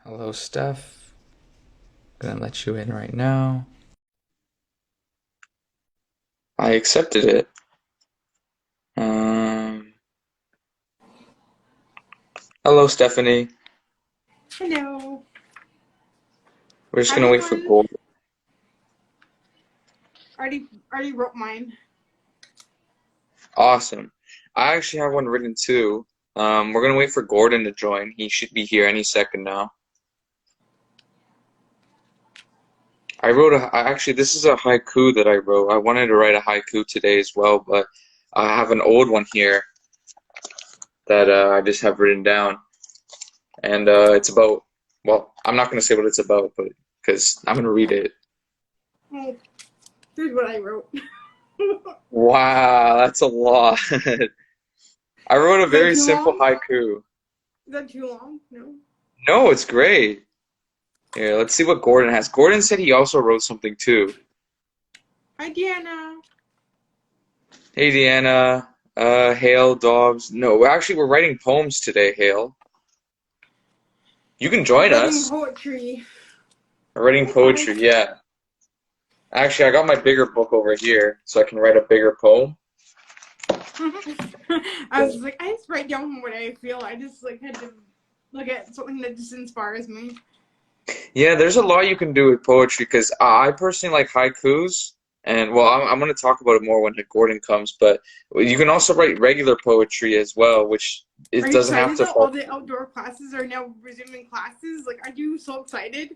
Hello, Steph. Gonna let you in right now. I accepted it. Um, Hello, Stephanie. Hello. We're just I gonna have wait for one. gold. Already wrote mine. Awesome. I actually have one written too. We're gonna wait for Gordon to join. He should be here any second now. Actually, this is a haiku that I wrote. I wanted to write a haiku today as well, but I have an old one here that I just have written down. And it's about, well, I'm not gonna say what it's about, but because I'm gonna read it. Well, here's what I wrote. Wow, that's a lot. I wrote a Is that very too simple long? haiku. Is that too long? No. No, it's great. Here, let's see what Gordon has. Gordon said he also wrote something too. Hi, Deanna. Hey, Deanna. Hale, Dobbs. No, we're writing poems today, Hale. You can We're join writing us. poetry. We're writing Hi, hi. poetry, yeah. Actually, I got my bigger book over here, so I can write a bigger poem. I was like, I just write down what I feel. I just had to look at something that just inspires me. Yeah, there's a lot you can do with poetry because I personally like haikus, and well, I'm going to talk about it more when Gordon comes. But you can also write regular poetry as well, which Are it you doesn't have excited to that all fall. the outdoor classes are now resuming classes? Like, are you so excited?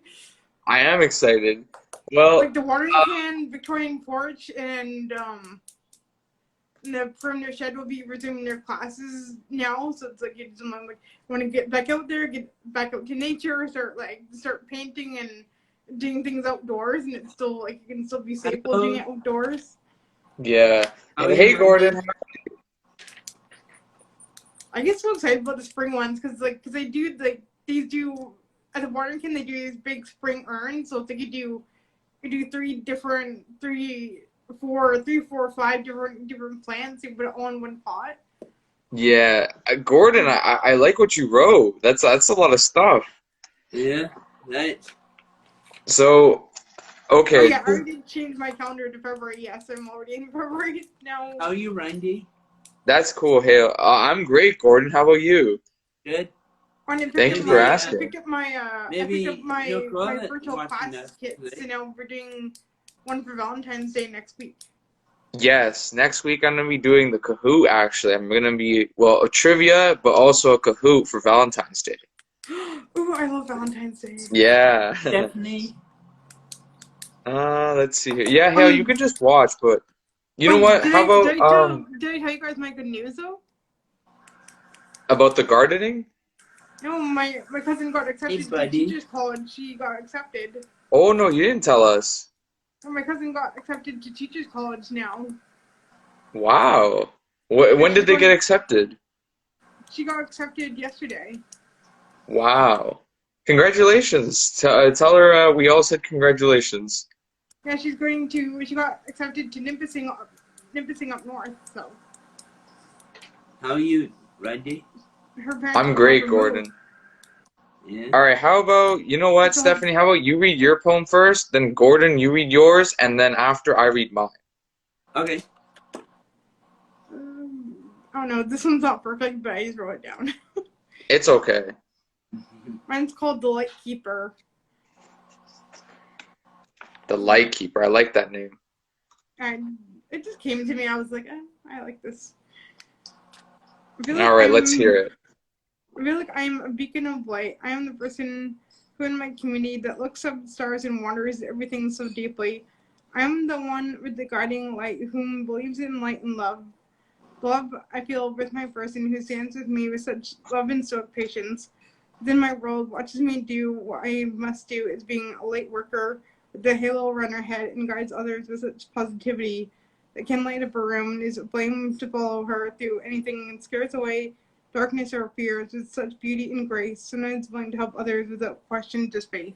I am excited. Well, Like the watering can, Victorian porch, and the perimeter shed will be resuming their classes now. So it's like it's like want to get back out there, get back out to nature, start painting and doing things outdoors, and it's still like you can still be safe while doing Hello, it outdoors. yeah. how are Hey, you, Gordon. Randy? I get so excited about the spring ones because they do like these do at the watering can they do these big spring urns. So it's like you do three, four, five different plants. You put it all in one pot. Yeah, Gordon, I like what you wrote. That's a lot of stuff. Yeah, right. So, Oh okay, yeah, I already changed my calendar to February. Yes, I'm already in February now. How are you, Randy? that's cool. Hey, I'm great, Gordon. How about you? Good. When Thank you for I asking. picked up my Maybe your my brother virtual watching class us kits. today. You know, we're doing one for Valentine's Day next week. Yes, next week I'm gonna be doing the Kahoot actually. I'm gonna be, well, a trivia, but also a Kahoot for Valentine's Day. Ooh, I love Valentine's Day. Yeah. Stephanie, Let's see here. Yeah, Hale, you Um, could just watch, but you know wait, what? How about did I tell you guys my good news though? about the gardening? No, my cousin got hey, accepted to buddy. teachers college. She got accepted. Oh no, you didn't tell us. My cousin got accepted to teachers college now. Wow. Yeah, When did they get accepted? she got accepted yesterday. Wow. Congratulations. Tell her we all said congratulations. Yeah, she got accepted to Nipissing up north. So How are you, Randy? her parents I'm won't let great, her move. Gordon. Yeah. All right, how about, you know what, So Stephanie? How about you read your poem first, then Gordon, you read yours, and then after I read mine. Okay. I don't know. This one's not perfect, but I just wrote it down. It's okay. Mine's called The Light Keeper. The Light Keeper. I like that name. And it just came to me. I was like, I like this. I feel like All right, let's hear I'm it. I feel like I'm a beacon of light. I am the person who in my community that looks up at the stars and wonders everything so deeply. I am the one with the guiding light whom believes in light and love. The love I feel with my person who stands with me with such love and stoic patience. Within my world, watches me do what I must do is being a light worker with the halo around her head and guides others with such positivity that can light up a room and is a flame to follow her through anything and scares away darkness or fears with such beauty and grace, sometimes willing to help others without question, just faith.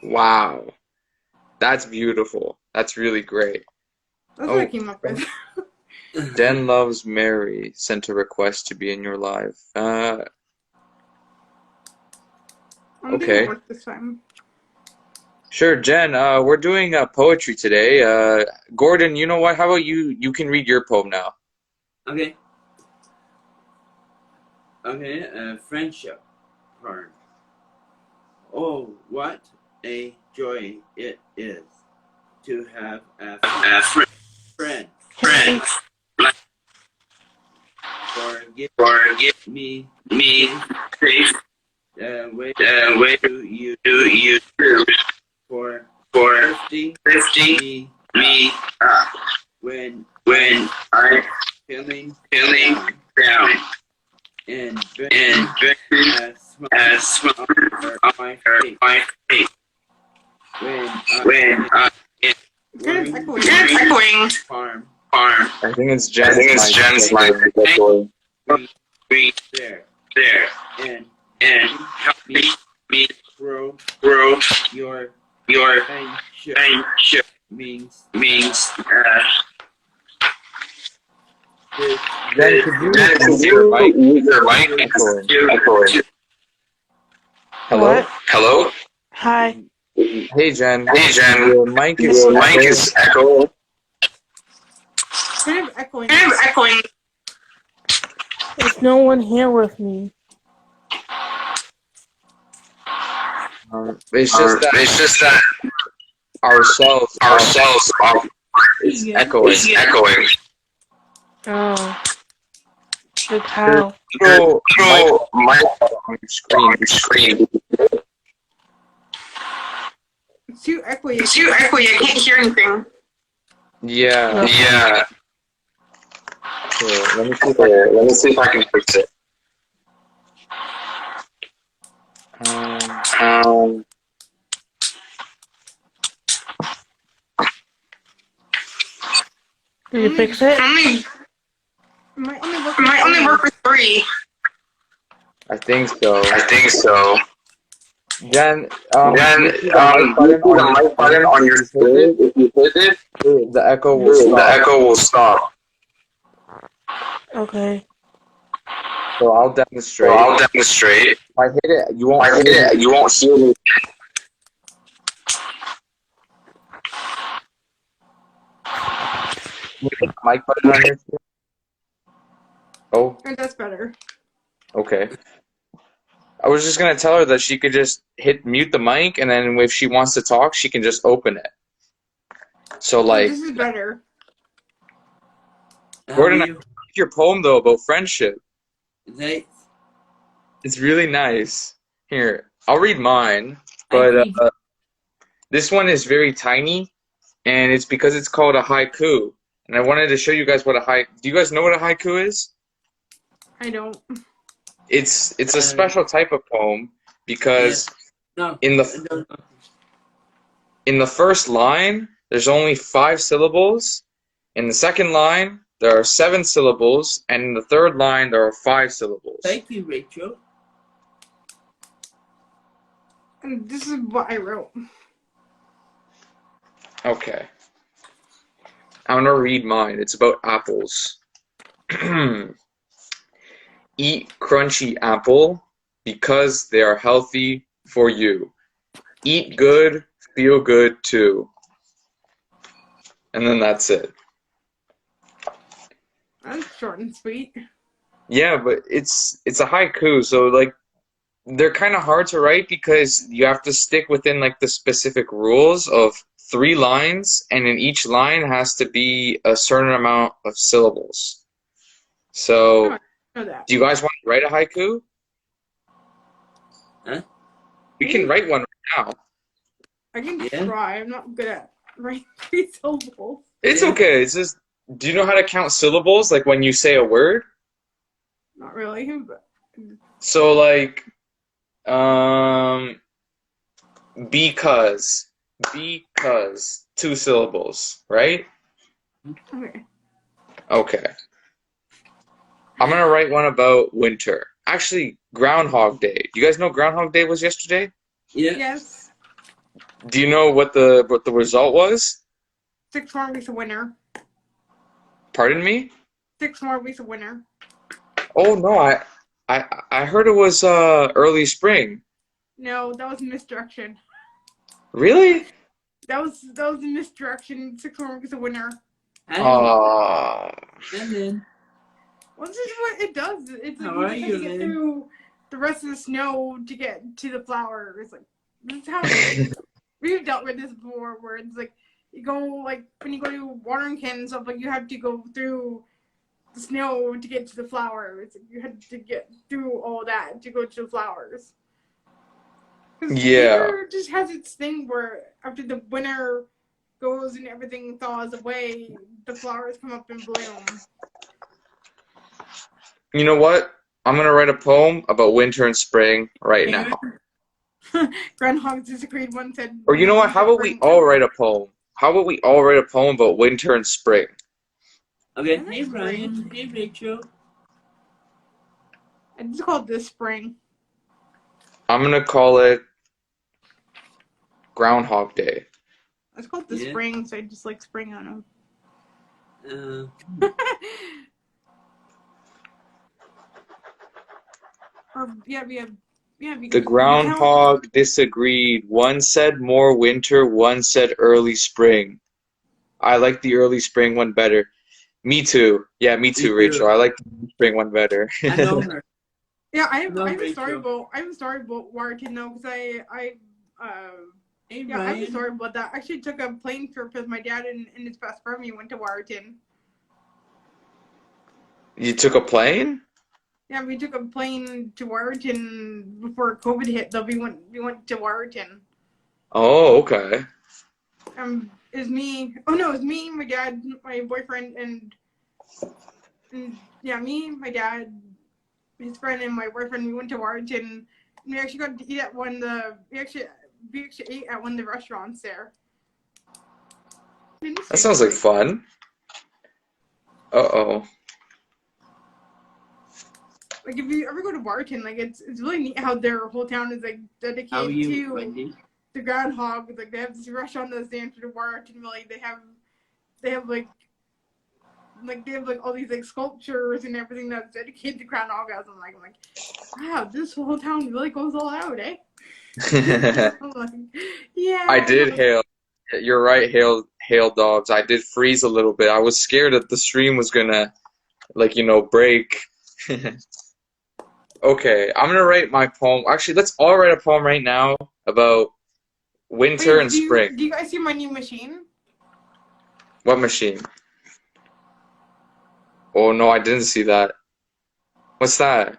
Wow. That's beautiful. That's really great. That's what I Oh, came up with. Den loves Mary sent a request to be in your life. I don't think Okay. it'll work this time. Sure, Jen. We're doing poetry today. Gordon, you know what? How about you? You can read your poem now. Okay. Okay. Friendship poem. Oh, what a joy it is to have a friend. Friend. Forgive me safe way to you for lifting me up when I'm feeling down and burning a smile on my face when I'm Kind of echoing farm. I think it's Jen's mic. Be there and help me grow your friendship means Jen, this could you use your mic? Echoing. Hello? What? Hello? Hi. Hey, Jen. Your mic is echoing. kind of echoing. There's no one here with me. It's just that ourselves is echoing. Oh. Like how? Throw mic on your screen. It's too echoey. I can't hear anything. Yeah. Yeah. Here, let me see if I can fix it. Did you fix it? It might only work with 3. I think so. Jen, you see the mic button on your screen. If you hit it, the echo will stop. Okay. So I'll demonstrate. If I hit it, you won't hear me. You hit the mic button on your screen. Oh, That's better. okay. I was just gonna tell her that she could just hit mute the mic, and then if she wants to talk, she can just open it. So like, This is better. Gordon, I read your poem though about friendship. Thanks. It's really nice. Here, I'll read mine, but this one is very tiny, and it's because it's called a haiku. And I wanted to show you guys what a haiku. Do you guys know what a haiku is? I don't. It's a special type of poem because in the first line there's only 5 syllables. In the second line there are 7 syllables, and in the third line there are 5 syllables. Thank you, Rachel. And this is what I wrote. Okay. I'm gonna read mine. It's about apples. Eat crunchy apple because they are healthy for you. Eat good, feel good too. And then that's it. That's short and sweet. Yeah, but it's a haiku, so like they're kind of hard to write because you have to stick within like the specific rules of 3 lines, and in each line has to be a certain amount of syllables. So, I know that. do you guys want to write a haiku? Huh? We can write one right now. I can try. I'm not good at writing 3 syllables. It's okay. It's just, do you know how to count syllables? Like when you say a word? Not really, but So like, because, 2 syllables, right? okay. Okay. I'm gonna write one about winter. Actually, Groundhog Day. You guys know Groundhog Day was yesterday? Yeah. Yes. Do you know what the result was? 6 more weeks of winter. Pardon me? 6 more weeks of winter. Oh no, I heard it was early spring. No, that was misdirection. Really? That was a misdirection. 6 homework is a winner. Oh. And then, Well, this is what it does. It's like how you are just have you, to get Lynn? through the rest of the snow to get to the flowers. Like this is how it is. We've dealt with this before, where it's like you go like when you go to watering can and stuff, like you have to go through the snow to get to the flowers. You had to get through all that to go to the flowers. Because Yeah. winter just has its thing where after the winter goes and everything thaws away, the flowers come up and bloom. You know what? I'm gonna write a poem about winter and spring right now. Groundhogs disagreed. One said. Or you know what? How about we all write a poem? How about we all write a poem about winter and spring? Okay, I like hey Brian, spring. hey Rachel. I just called this spring. I'm gonna call it Groundhog Day. It's called the Yeah. spring, so I just like spring on them. Or yeah. The Because groundhog disagreed. One said more winter, one said early spring. I like the early spring one better. Me too. Yeah, me too, Rachel. I like the spring one better. I know her. Yeah, I No, have a story Rachel. about Warrington now because Hey yeah, I have a Brian. story about that. I actually took a plane trip with my dad and his best friend. We went to Warrington. You took a plane? Yeah, we took a plane to Warrington before COVID hit. Though we went to Warrington. Oh, okay. It was me. Oh no, it was me, my dad, my boyfriend, and yeah, me, my dad, his friend, and my boyfriend. We went to Warrington. And we actually got to eat at one of the. We actually ate at one of the restaurants there. That sounds like fun. Uh-oh. Like if you ever go to Warrington, like it's really neat how their whole town is like How are dedicated you, to Wendy? the groundhog. Like they have this restaurant that's named for the Warrington Valley. They have like they have like all these like sculptures and everything that's dedicated to groundhog. I'm like, wow, this whole town really goes all out, eh? I'm like, yeah. I did hail. You're right, hail dogs. I did freeze a little bit. I was scared that the stream was gonna, break. Okay, I'm gonna write my poem. Actually, let's all write a poem right now about winter Wait, and spring. do you guys see my new machine? What machine? Oh no, I didn't see that. What's that?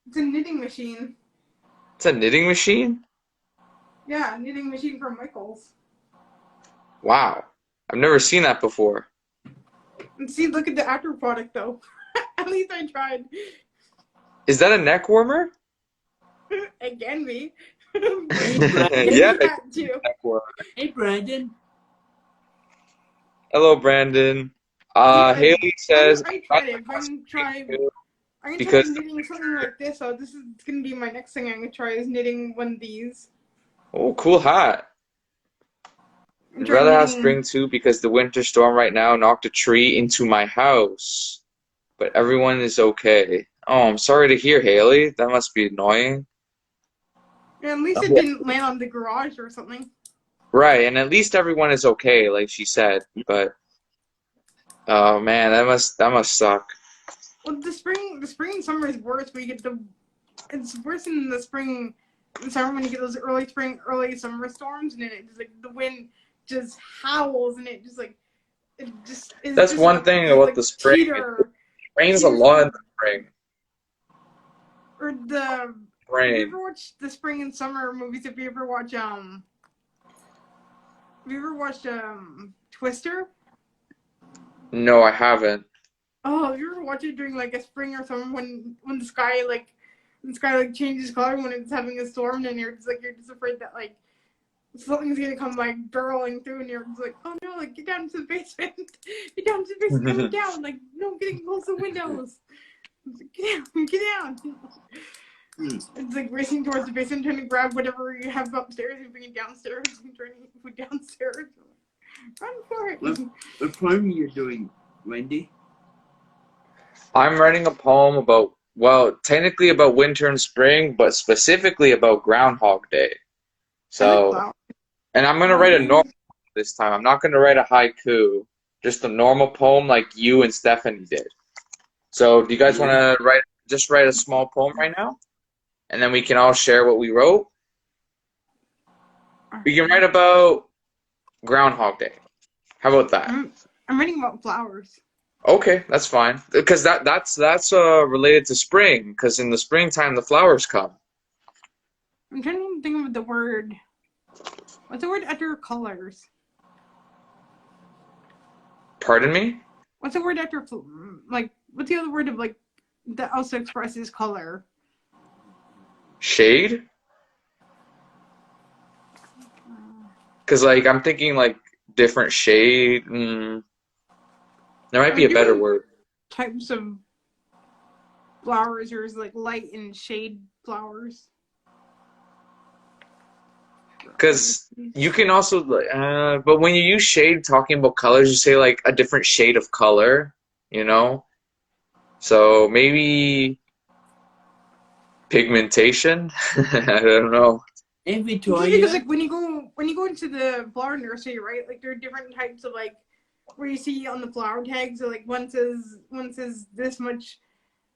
It's a knitting machine. It's a knitting machine? Yeah, knitting machine from Michaels. Wow. I've never seen that before. And see, look at the after product though. At least I tried. Is that a neck warmer? It can be. Yeah, That too. neck warmer. Hey Brandon. Hello, Brandon. Haley says, I tried it. I'm gonna try because knitting something like this. So this is gonna be my next thing I'm gonna try is knitting one of these. oh, cool hat. I'm I'd trying rather have knitting- spring too because the winter storm right now knocked a tree into my house. But everyone is okay. Oh, I'm sorry to hear, Haley. That must be annoying. Yeah, at least it didn't land on the garage or something. Right, and at least everyone is okay, like she said. But oh man, that must suck. Well, the spring and summer is worse. Where you get it's worse in the spring and summer when you get those early spring, early summer storms, and then it just like the wind just howls and it just like it just. It's That's just one like, thing it's about like the spring. Teeter, It rains a lot in the spring. or the. Have you Rain. ever watched the spring and summer movies? Have you ever watched Twister? No, I haven't. Oh, you ever watch it during like a spring or summer when the sky changes color when it's having a storm and you're just afraid that like something's gonna come like barreling through and you're just like, oh no, like get down to the basement. Get down to the basement, coming down, like no getting close to the windows. Get down. It's like racing towards the basement, trying to grab whatever you have upstairs and bring it downstairs and trying to put downstairs. Run for it. What poem are you doing, Wendy? I'm writing a poem about well, technically about winter and spring, but specifically about Groundhog Day. I like So, flowers. and I'm gonna write a normal this time. I'm not gonna write a haiku, just a normal poem like you and Stephanie did. So, do you guys want Yeah. to write a small poem right now, and then we can all share what we wrote? We can write about Groundhog Day. How about that? I'm writing about flowers. Okay, that's fine. Because that's related to spring. Because in the springtime the flowers come. I'm trying to think of the word. What's the word after colors? Pardon me? What's the word after like? What's the other word of like that also expresses color? Shade? Because like I'm thinking like different shade. There might be a better word. Types of flowers. There's like light and shade flowers. Because you can also, but when you use shade talking about colors, you say like a different shade of color, you know? So maybe pigmentation? I don't know. Hey, Just because like Victoria. when you go into the flower nursery, right? Like there are different types of like where you see on the flower tags, so like one says this much,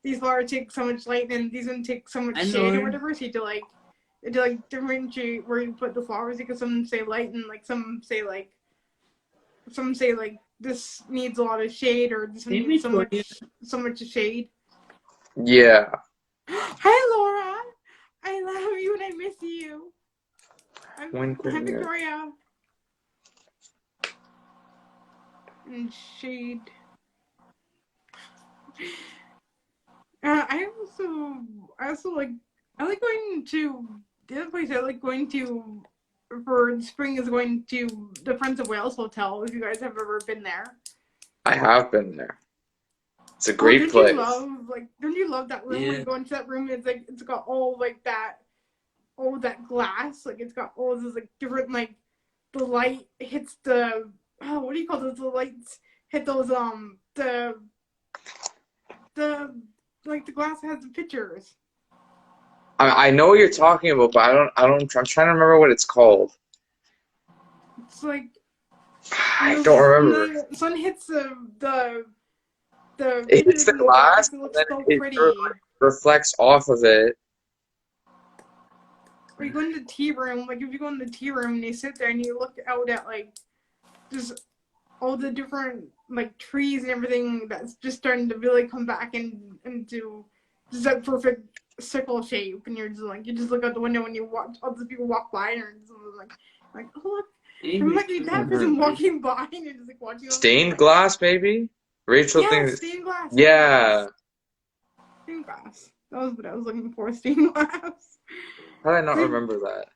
these flowers take so much light, and these ones take so much I shade or know. whatever. So you have to like differentiate where you put the flowers because some say light and like some say like this needs a lot of shade or this one Hey, needs Victoria. so much shade. Yeah. Hi Laura, I love you and I miss you. Hi Winter. Victoria. And shade. I also like I like going to the other place I like going to for spring is going to the Friends of Wales Hotel. If you guys have ever been there. I have been there. It's a Oh, great place. don't you love that room when Yeah. you go into that room? It's like it's got all like that all that glass. Like it's got all those like different like the light hits the what do you call those? The lights hit those the like the glass has the pictures. I know what you're talking about, but I'm trying to remember what it's called. It's like I don't when remember. the sun hits the It hits pictures the in the glass, glass it and looks then so it pretty. reflects off of it. Or you go in the tea room, like if you go in the tea room and you sit there and you look out at like just all the different like trees and everything that's just starting to really come back into just that perfect circle shape, and you're just like you just look out the window and you watch all the people walk by and you're just like oh look, Hey, there might be that Victoria. person walking by and you're just like watching them. Stained glass, maybe? Rachel Yeah, thinks. stained glass. Yeah. Stained glass. That was what I was looking for. Stained glass. How did I not Do remember that?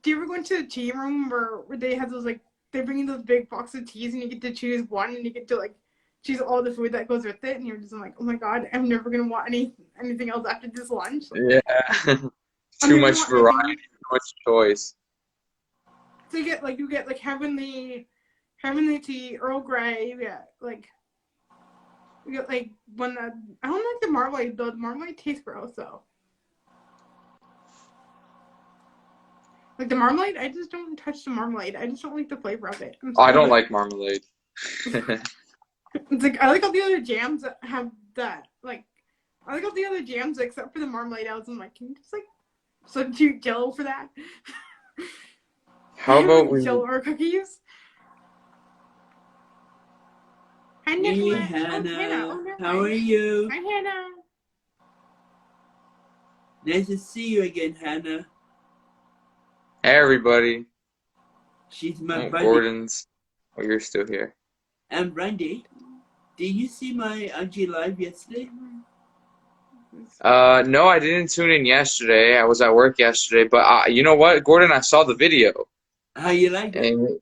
you ever go into the tea room where they have those like they bring you those big boxes of teas and you get to choose one and you get to like choose all the food that goes with it and you're just like, oh my god, I'm never gonna want anything else after this lunch. Like, Yeah. I'm Too never gonna much want variety, anything. too much choice. So you get like heavenly tea, Earl Grey. You get like one that I don't like the marmalade though. The marmalade tastes gross though. Like the marmalade, I just don't touch the marmalade. I just don't like the flavor of it. Oh, I don't like marmalade. It's like I like all the other jams that have that. Like I like all the other jams except for the marmalade. I was like, can you just like substitute Jello for that? How about we? Jello or cookies? Hi Hey, Nicolette. Hannah. Oh Hannah. Oh How are nice. you? Hi Hannah. Nice to see you again, Hannah. Hey, everybody. She's my Oh, buddy. Gordon's. Oh, you're still here. And Randy, did you see my IG live yesterday? No, I didn't tune in yesterday. I was at work yesterday, but you know what, Gordon? I saw the video, How you like it? and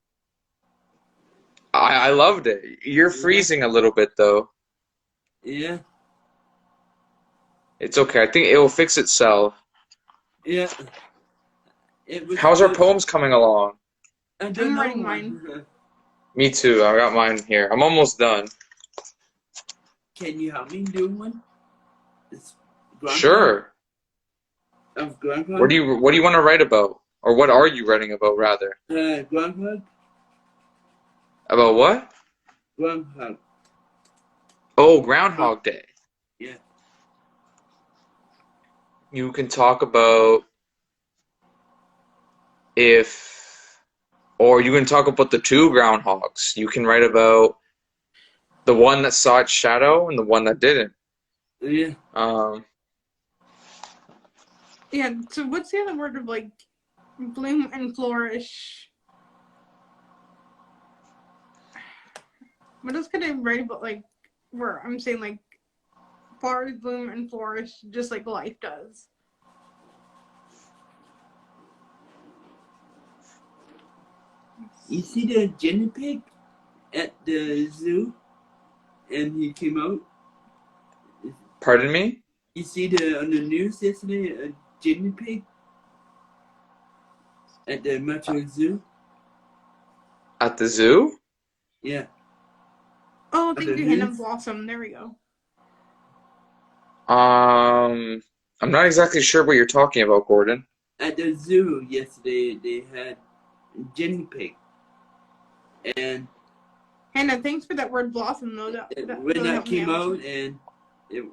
I loved it. You're Yeah. freezing a little bit, though. Yeah. It's okay. I think it will fix itself. Yeah. It was How's our good. poems coming along? I don't I'm know. writing mine. Me too. I got mine here. I'm almost done. Can you help me do one? It's Groundhog Sure. of What Groundhog. do you want to write about? Or what are you writing about rather? Groundhog. About what? Groundhog. Oh, Groundhog Day. Yeah. You can talk about or you can talk about the two groundhogs. You can write about the one that saw its shadow and the one that didn't. Yeah. Yeah, so what's the other word of like bloom and flourish? What else could I write about like where I'm saying like flowers bloom and flourish just like life does? You see the guinea pig at the zoo, and he came out. Pardon me? You see on the news yesterday a guinea pig at the Metro Zoo. At the zoo? Yeah. Oh, On thank the you, Hannah news. Blossom. There we go. I'm not exactly sure what you're talking about, Gordon. At the zoo yesterday, they had a guinea pig, and Hannah, thanks for that word blossom though. That when really that helped me came out. out, and it,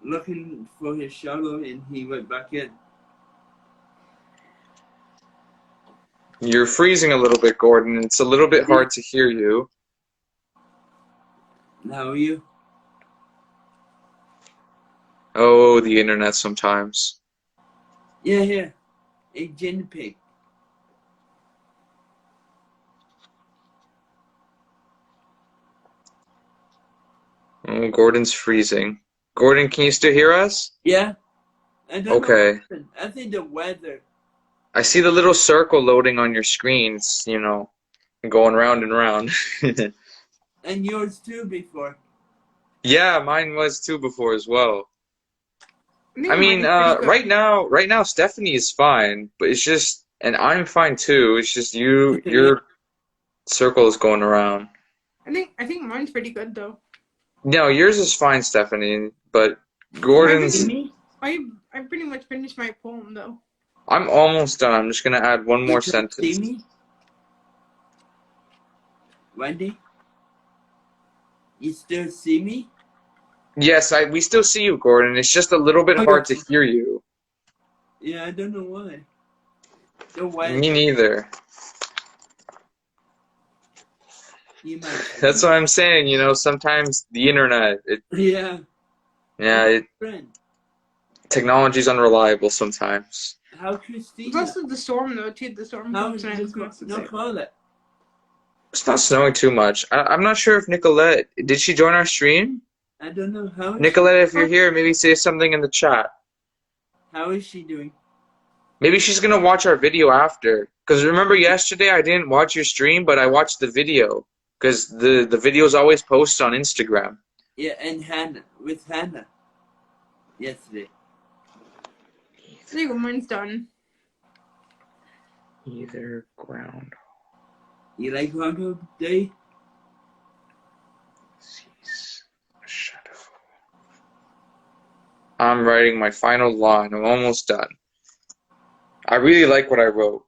looking for his shadow, and he went back in. You're freezing a little bit, Gordon. It's a little bit hard to hear you. How are you? Oh, the internet sometimes. Yeah, here, a guinea pig. Oh, Gordon's freezing. Gordon, can you still hear us? Yeah, I don't know what Okay. happened. I think the weather. I see the little circle loading on your screen. It's, going round and round. And yours too before. Yeah, mine was too before as well. I think I mean, mine's pretty good. right now Stephanie is fine, but it's just, and I'm fine too. It's just your circle is going around. I think mine's pretty good though. No, yours is fine, Stephanie, but I Gordon's, finished, me? I pretty much finished my poem though. I'm almost done. I'm just gonna add one You more can't see sentence. me? Wendy? You still see me? Yes, we still see you, Gordon. It's just a little bit hard to Okay. hear you. Yeah, I don't know why. The Me weather. neither. You might. That's what I'm saying, sometimes the internet, Yeah. Friend. technology's unreliable sometimes. How It's Christina? also the storm though too. The storm How comes tonight. no call it? It's not snowing too much. I'm not sure if Nicolette, did she join our stream? I don't know. How is Nicolette, if you're Oh, here, maybe say something in the chat. how is she doing? Maybe she's gonna watch our video after. Because remember yesterday I didn't watch your stream, but I watched the video. Because the video's always posted on Instagram. Yeah, and Hannah with Hannah yesterday. there you go. Mine's done. Either ground You like Groundhog Day? sees a shadow. I'm writing my final line. I'm almost done. I really like what I wrote.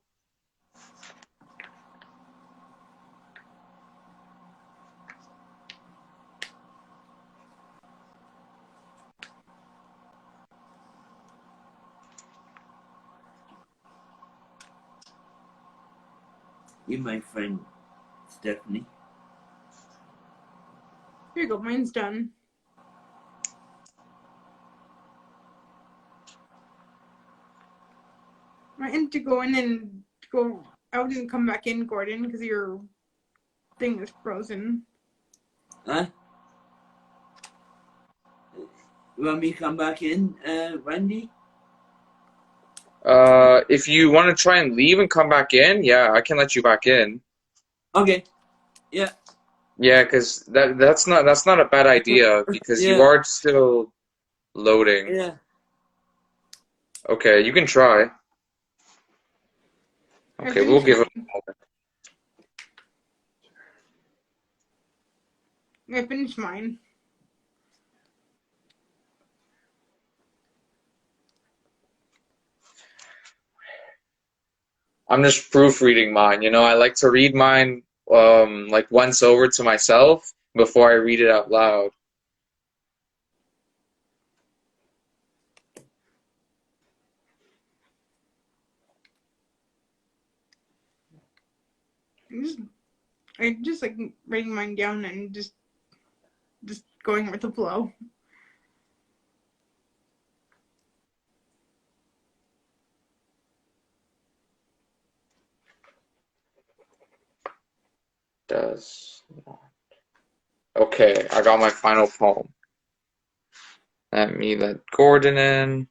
You're my friend, Stephanie. Here you go. Mine's done. I need to go in and go out and come back in, Gordon, because your thing is frozen. Huh? You want me to come back in, Wendy? If you want to try and leave and come back in, yeah, I can let you back in. Okay. Yeah. Yeah, because that's not a bad idea because you Yeah. are still loading. Yeah. Okay, you can try. Okay, we'll give it a moment. I finished mine. I'm just proofreading mine. You know, I like to read mine like once over to myself before I read it out loud. I just like writing mine down and just going with the flow. Does not. Okay, I got my final poem. Let me let Gordon in.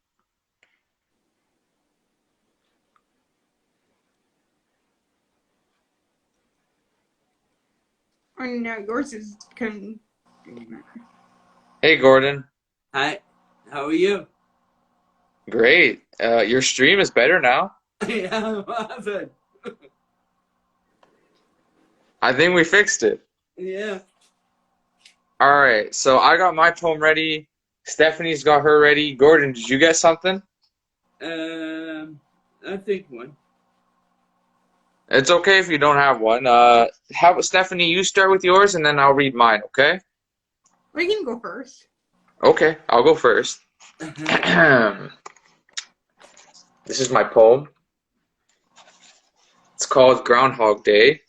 And now yours is kind Hey, Gordon. Hi, how are you? Great. Your stream is better now. Yeah, what happened? I think we fixed it. Yeah. All right, so I got my poem ready. Stephanie's got her ready. Gordon, did you get something? I think one. It's okay if you don't have one. How about Stephanie, you start with yours and then I'll read mine, okay? we can go first. Okay, I'll go first. This is my poem. It's called Groundhog Day.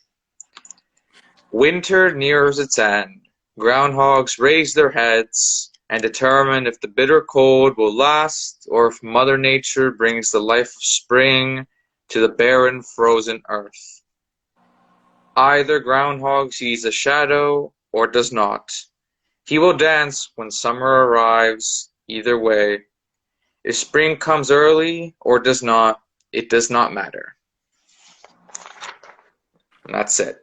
Winter nears its end. Groundhogs raise their heads and determine if the bitter cold will last or if Mother Nature brings the life of spring to the barren, frozen earth. Either groundhog sees a shadow or does not. He will dance when summer arrives. Either way, if spring comes early or does not, it does not matter. And that's it.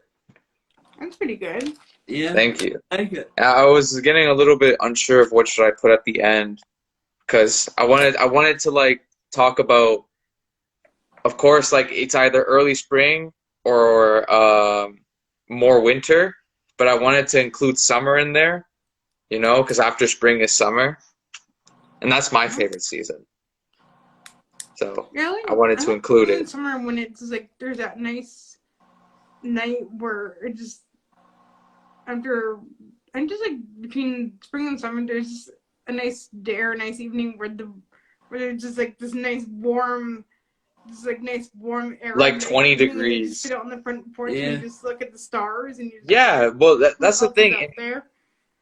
That's pretty good. Yeah, Thank you. I like it. I was getting a little bit unsure of what should I put at the end because I wanted to like talk about, of course, like it's either early spring or more winter, but I wanted to include summer in there, you know, because after spring is summer, and that's my favorite season. So Really? I wanted to include In it. summer when it's like there's that nice night where it just after and just like between spring and summer there's just a nice day or a nice evening where there's just like this nice warm air Like nice 20 evening and you just sit degrees. out on the front porch Yeah. and you just look at the stars and you just Yeah, well, who that's the else is thing. out there.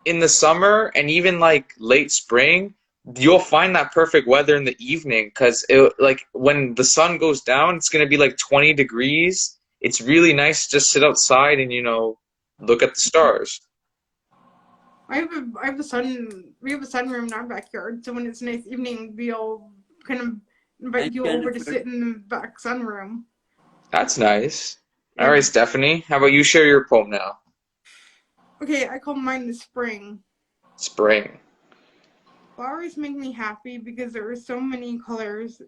In the summer and even like late spring, you'll find that perfect weather in the evening because it like when the sun goes down, it's gonna be like 20 degrees. It's really nice to just sit outside and look at the stars. I have a sun we have a sunroom in our backyard, so when it's a nice evening we'll kind of Hi, invite you over to Jennifer. sit in the back sunroom. That's nice. All Yeah. right, Stephanie, how about you share your poem now? Okay, I call mine the spring. Spring. Flowers make me happy because there are so many colors.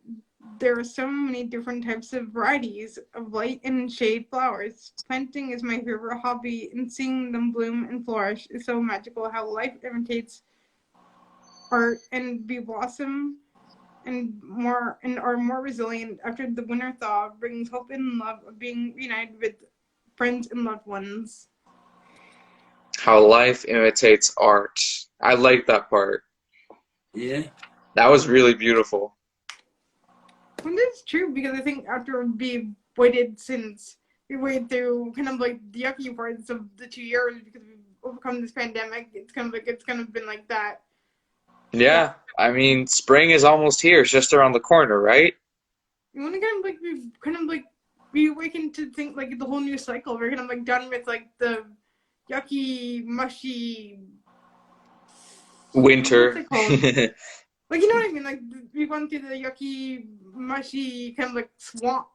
There are so many different types of varieties of light and shade flowers. Planting is my favorite hobby, and seeing them bloom and flourish is so magical. How life imitates art and be blossom and are more resilient after the winter thaw brings hope and love of being reunited with friends and loved ones. How life imitates art. I like that part. Yeah. That was really beautiful. And that's true because I think after we waited through kind of like the yucky parts of the 2 years because we've overcome this pandemic, it's kind of been like that. Yeah, I mean, spring is almost here. It's just around the corner, right? We want to kind of like we awakened to think like the whole new cycle. We're kind of like done with like the yucky, mushy Winter. what's it called? Like you know what I mean? Like we've gone through the yucky, mushy kind of like swamp.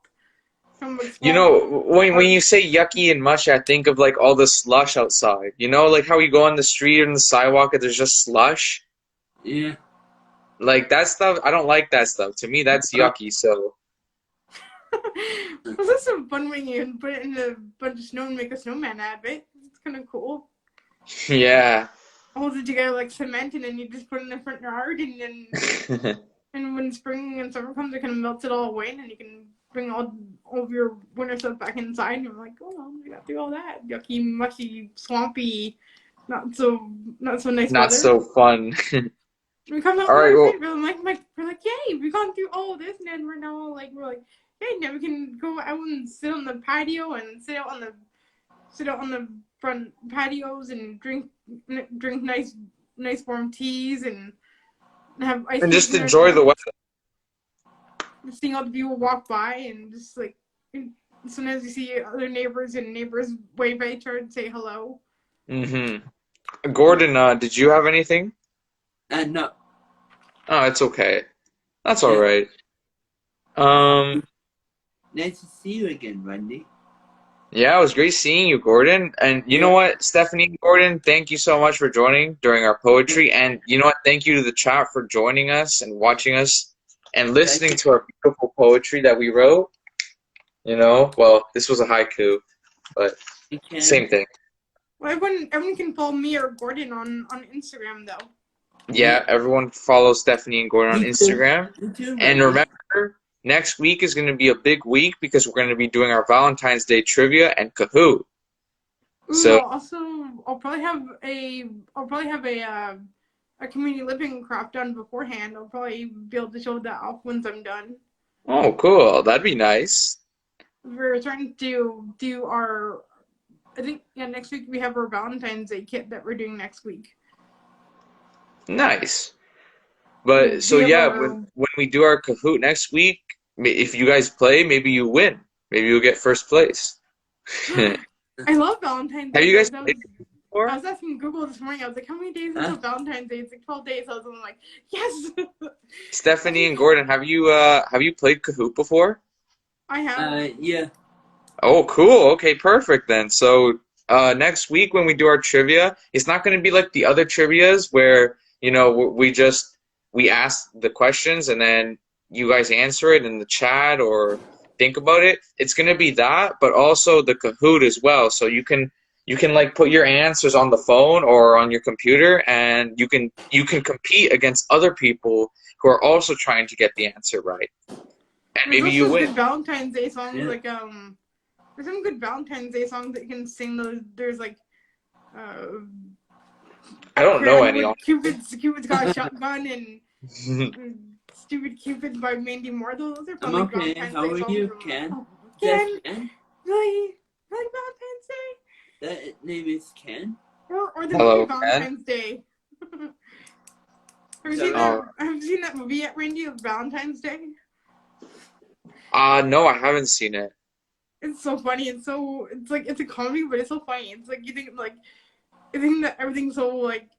Kind of like You swamp. know, when you say yucky and mushy, I think of like all the slush outside. You know, like how you go on the street or on the sidewalk and there's just slush. Yeah. Like that stuff, I don't like that stuff. To me, that's yucky. So Was this a fun when you put it in a bunch of snow and make a snowman out of it? It's kind of cool. yeah. Holds it together like cement, and then you just put it in the front yard, and then and when spring and summer comes, it kind of melts it all away, and then you can bring all of your winter stuff back inside. And I'm like, oh, well, we got through all that yucky, mushy, swampy, not so nice Not weather. so fun. We come out All with right, our well, friends. We're like, yay! We've gone through all this, and then we're like, hey, now we can go out and sit on the patio and sit out on the front patios and drink nice warm teas and have ice and cream just in our enjoy the truck. weather. Seeing all the people walk by and just like, sometimes you see other neighbors and neighbors wave at each other and say hello. Gordon, did you have anything? No. Oh, it's okay. That's all Yeah. right. Um, Nice to see you again, Randy. yeah, it was great seeing you, Gordon. And you know Yeah. what, Stephanie and Gordon, thank you so much for joining during our poetry. And you know what, thank you to the chat for joining us and watching us and listening to our beautiful poetry that we wrote. You know, well, this was a haiku, but same thing. Well, everyone can follow me or Gordon on Instagram though. Yeah, everyone follow Stephanie and Gordon on Me too. Instagram. Me too, And Randy. remember, next week is going to be a big week because we're going to be doing our Valentine's Day trivia and Kahoot. Ooh, So, I'll probably have a community living craft done beforehand. I'll probably be able to show that off once I'm done. oh, cool. That'd be nice. We're starting to do our, I think, yeah, next week we have our Valentine's Day kit that we're doing next week. Nice. But so We have yeah, our, when we do our Kahoot next week, if you guys play, maybe you win. Maybe you'll get first place. Have I love Valentine's Day. you guys I played before? was asking Google this morning. I was like, how many days until Valentine's Day? It's like 12 days. I was like, yes. Stephanie and Gordon, have you played Kahoot before? I have. Yeah. Oh, cool. Okay, perfect then. So, next week when we do our trivia, it's not going to be like the other trivias where, you know, we ask the questions and then you guys answer it in the chat or think about it. It's going to be that, but also the Kahoot as well. So you can like put your answers on the phone or on your computer and you can compete against other people who are also trying to get the answer right. And There's maybe also you good win. Valentine's Day songs Yeah. like there's some good Valentine's Day songs that you can sing. There's like I don't know any. Cupid's Got a Shotgun and Stupid Cupid by Mandy Moore. Those are I'm probably okay. Valentine's How Day are songs. you, from- Ken? Oh, Ken, Ken? really Valentine's Day? That name is Ken? Or the Hello, movie Ken. Valentine's Day. Have you seen Oh. that? Have you seen that movie yet, Randy? Of Valentine's Day? No, I haven't seen it. It's so funny. It's a comedy, but it's so funny. It's like you think that everything's so like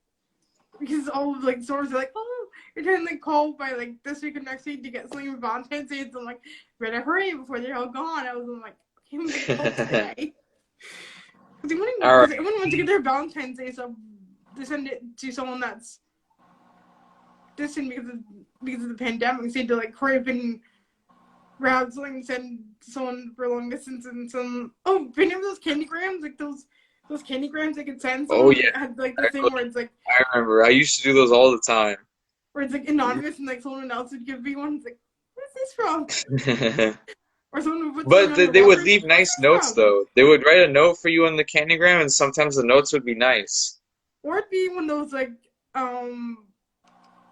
because all of like stores are like, oh, you're trying to like call by like this week or next week to get something for Valentine's Day. So I'm like, better hurry before they're all gone. I was like, okay, I'm gonna call today. Because everyone wants to get their Valentine's Day, so they send it to someone that's distant because of the pandemic. They had to like hurry up and grab something and send someone for long distance and some. Oh, remember those candygrams? Like those candygrams they could send someone. Oh, yeah. Had like the thing where it's like I remember. I used to do those all the time. where it's like anonymous and like someone else would give me one. It's like, where's this from? Or someone would put But something on they your would walker, leave "Where's nice this notes, from?" though. They would write a note for you on the candygram, and sometimes the notes would be nice. Or it'd be one of those like oh,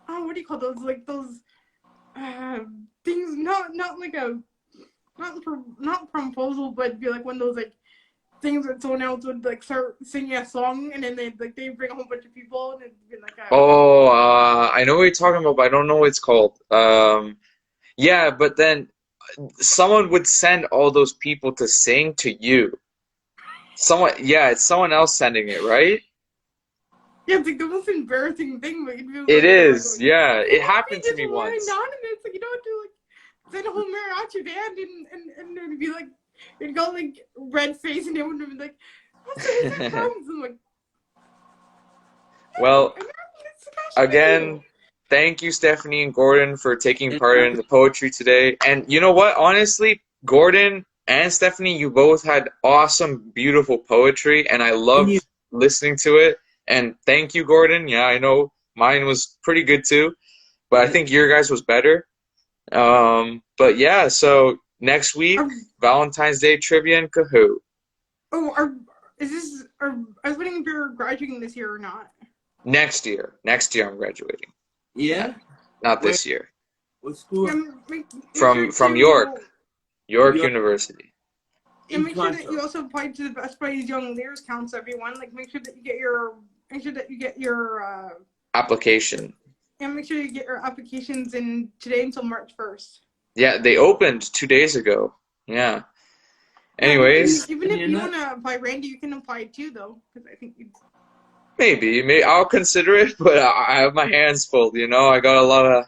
what do you call those? Like those things. Not like a not proposal, but it'd be like one of those like things that someone else would like start singing a song, and then they bring a whole bunch of people, and it'd be like a. Oh, I know what you're talking about, but I don't know what it's called. Yeah, but then someone would send all those people to sing to you. Yeah, it's someone else sending it, right? Yeah, it's like the most embarrassing thing, but you'd be like, It is, yeah. "Hey, It happened to it's me more once. anonymous. Like you don't have to like send a whole mariachi band and it'd be like it'd go like red face and everyone would be like, what's that from? So I'm like, Well, it's Sebastian again, thank you, Stephanie and Gordon, for taking part in the poetry today. And you know what? Honestly, Gordon and Stephanie, you both had awesome, beautiful poetry, and I loved listening to it. And thank you, Gordon. Yeah, I know mine was pretty good too, but I think your guys was better. But yeah, so next week, Are, Valentine's Day trivia and Kahoot. oh, are I was wondering if you're graduating this year or not. Next year. Next year I'm graduating. Yeah? Not Where? this year. What school? Yeah, make From sure York. to York York. University. yeah, In make sure that Toronto. you also apply to the Best Buddies Young Leaders Council, everyone. Like, make sure that you get your Application. and make sure you get your applications in today until March 1st. Yeah, they opened 2 days ago. Yeah. Yeah, Anyways, even if You're you not- want to apply, Randy, you can apply too, though, because I think you. maybe I'll consider it, but I have my hands full, you know. I got a lot of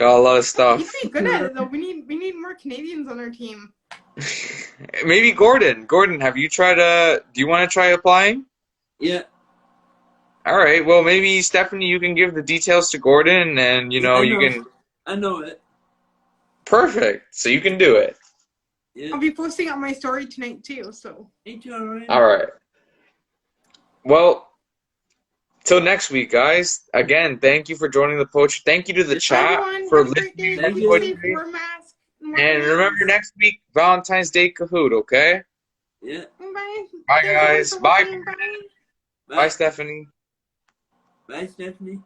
You'd stuff. be good at it, though. We need more Canadians on our team. Maybe Gordon. Gordon, have you tried do you want to try applying? Yeah. All right. Well, maybe Stephanie, you can give the details to Gordon and you know, I you know. can I know it. perfect. So you can do it. Yeah. I'll be posting on my story tonight too. So Ain't you alright? All right. Well, till next week, guys. Again, thank you for joining the poetry. Thank you to the Bye, chat everyone, for have a great day. listening to Thank Keep you. safe. poetry. Wear a mask. And remember next week, Valentine's Day Kahoot, okay? Yeah. Bye. Bye, Thanks, everyone, guys. for Bye. listening. Bye. Bye, Stephanie. Bye, Stephanie.